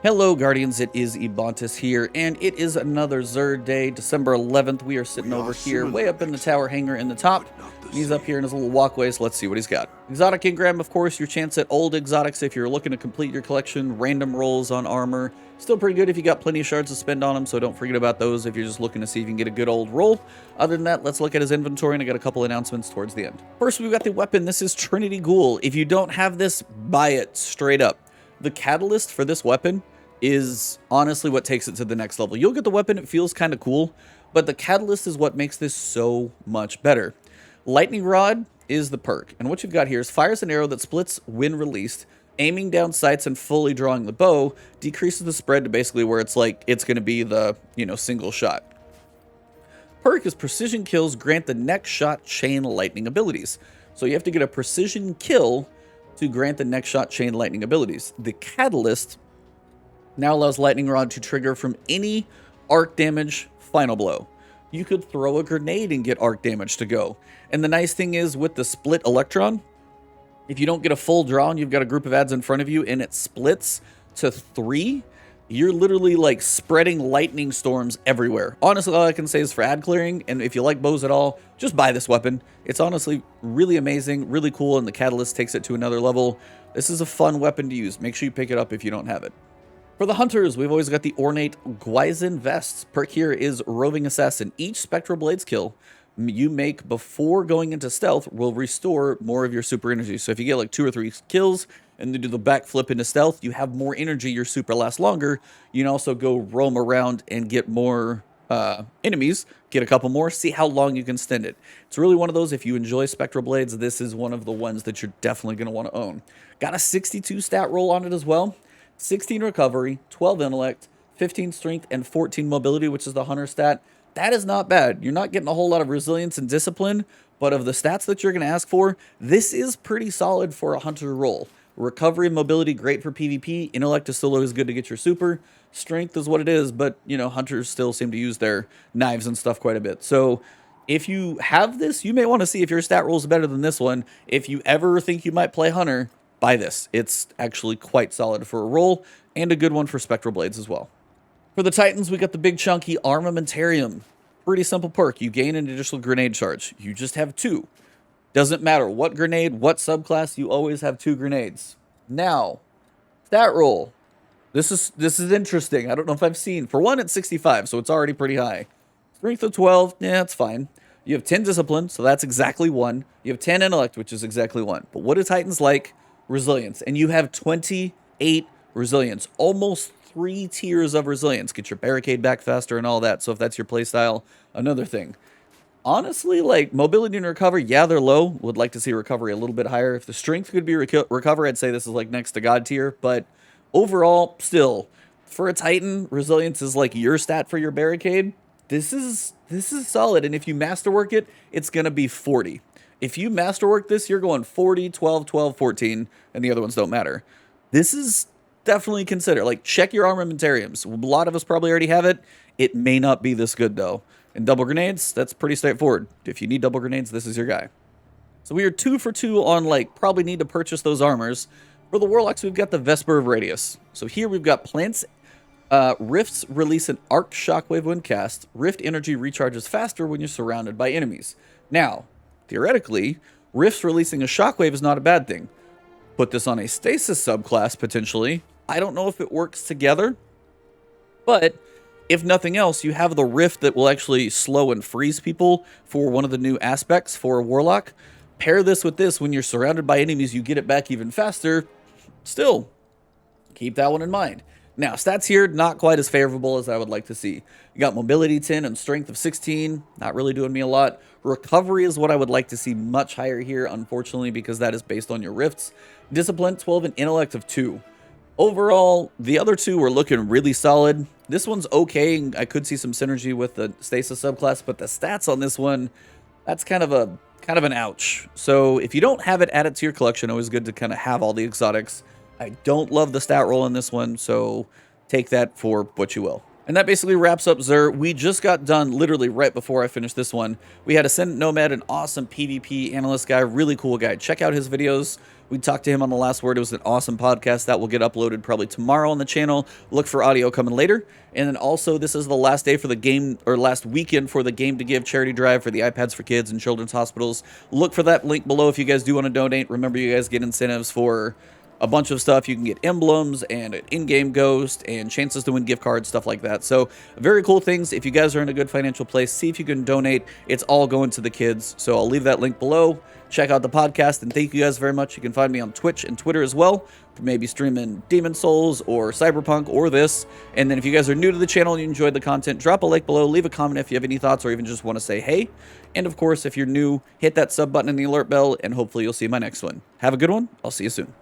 Hello Guardians, it is Ebontis here, and it is another Xur day, December 11th. We are sitting over here, way up in the tower hangar in the top. He's up here in his little walkway, so let's see what he's got. Exotic Engram, of course, your chance at old exotics if you're looking to complete your collection. Random rolls on armor. Still pretty good if you got plenty of shards to spend on them, so don't forget about those if you're just looking to see if you can get a good old roll. Other than that, let's look at his inventory, and I got a couple announcements towards the end. First, we've got the weapon. This is Trinity Ghoul. If you don't have this, buy it straight up. The catalyst for this weapon is honestly what takes it to the next level. You'll get the weapon, it feels kind of cool, but the catalyst is what makes this so much better. Lightning Rod is the perk, and what you've got here is fires an arrow that splits when released, aiming down sights and fully drawing the bow, decreases the spread to basically where it's like it's going to be the, single shot. Perk is precision kills grant the next shot chain lightning abilities. So you have to get a precision kill to grant the next shot chain lightning abilities. The catalyst now allows Lightning Rod to trigger from any arc damage final blow. You could throw a grenade and get arc damage to go. And the nice thing is with the split electron, if you don't get a full draw and you've got a group of ads in front of you and it splits to 3, you're literally like spreading lightning storms everywhere. Honestly, all I can say is for ad clearing, and if you like bows at all, just buy this weapon. It's honestly really amazing, really cool, and the catalyst takes it to another level. This is a fun weapon to use. Make sure you pick it up if you don't have it. For the hunters, we've always got the ornate Gwisin vests. Perk here is Roving Assassin. Each Spectral Blades kill you make before going into stealth will restore more of your super energy. So if you get like 2 or 3 kills and then do the backflip into stealth, you have more energy, your super lasts longer. You can also go roam around and get more enemies, get a couple more, see how long you can extend it. It's really one of those, if you enjoy Spectral Blades, this is one of the ones that you're definitely going to want to own. Got a 62 stat roll on it as well. 16 recovery, 12 intellect, 15 strength, and 14 mobility, which is the hunter stat. That is not bad. You're not getting a whole lot of resilience and discipline, but of the stats that you're going to ask for, this is pretty solid for a hunter role. Recovery and mobility, great for PvP. Intellect is still always good to get your super. Strength is what it is, but, hunters still seem to use their knives and stuff quite a bit. So if you have this, you may want to see if your stat roll is better than this one. If you ever think you might play hunter, buy this. It's actually quite solid for a roll and a good one for Spectral Blades as well. For the Titans, we got the big chunky Armamentarium. Pretty simple perk. You gain an additional grenade charge. You just have 2. Doesn't matter what grenade, what subclass, you always have 2 grenades. Now, stat roll. This is interesting. I don't know if I've seen. For one, it's 65, so it's already pretty high. Strength of 12, yeah, it's fine. You have 10 discipline, so that's exactly 1. You have 10 intellect, which is exactly 1. But what do Titans like? Resilience, and you have 28 resilience, almost 3 tiers of resilience. Get your barricade back faster and all that. So if that's your playstyle, another thing. Honestly, like mobility and recovery, yeah, they're low. Would like to see recovery a little bit higher. If the strength could be recover, I'd say this is like next to God tier. But overall, still, for a Titan, resilience is like your stat for your barricade. This is solid, and if you masterwork it, it's gonna be 40. If you masterwork this, you're going 40, 12, 12, 14, and the other ones don't matter. This is definitely consider. Like, check your armamentariums. A lot of us probably already have it. It may not be this good, though. And double grenades, that's pretty straightforward. If you need double grenades, this is your guy. So we are 2 for 2 on, like, probably need to purchase those armors. For the Warlocks, we've got the Vesper of Radius. So here we've got plants. Rifts release an arc shockwave when cast. Rift energy recharges faster when you're surrounded by enemies. Now, theoretically, Rifts releasing a shockwave is not a bad thing. Put this on a Stasis subclass, potentially. I don't know if it works together, but if nothing else, you have the Rift that will actually slow and freeze people for one of the new aspects for a Warlock. Pair this with this. When you're surrounded by enemies, you get it back even faster. Still, keep that one in mind. Now, stats here, not quite as favorable as I would like to see. You got mobility 10 and strength of 16. Not really doing me a lot. Recovery is what I would like to see much higher here, unfortunately, because that is based on your rifts. Discipline 12 and intellect of 2. Overall, the other 2 were looking really solid. This one's okay. I could see some synergy with the Stasis subclass, but the stats on this one, that's kind of an ouch. So if you don't have it, add it to your collection. Always good to kind of have all the exotics. I don't love the stat roll in this one, so take that for what you will. And that basically wraps up Xur. We just got done literally right before I finished this one. We had Ascendant Nomad, an awesome PvP analyst guy, really cool guy. Check out his videos. We talked to him on The Last Word. It was an awesome podcast that will get uploaded probably tomorrow on the channel. Look for audio coming later. And then also, this is the last day for the game, or last weekend for the Game2Give charity drive for the iPads for kids and children's hospitals. Look for that link below if you guys do want to donate. Remember, you guys get incentives for a bunch of stuff. You can get emblems and an in-game ghost and chances to win gift cards, stuff like that. So very cool things. If you guys are in a good financial place, see if you can donate. It's all going to the kids. So I'll leave that link below. Check out the podcast, and thank you guys very much. You can find me on Twitch and Twitter as well, maybe streaming Demon Souls or Cyberpunk or this. And then if you guys are new to the channel and you enjoyed the content, drop a like below, leave a comment if you have any thoughts or even just want to say hey. And of course, if you're new, hit that sub button and the alert bell, and hopefully you'll see my next one. Have a good one. I'll see you soon.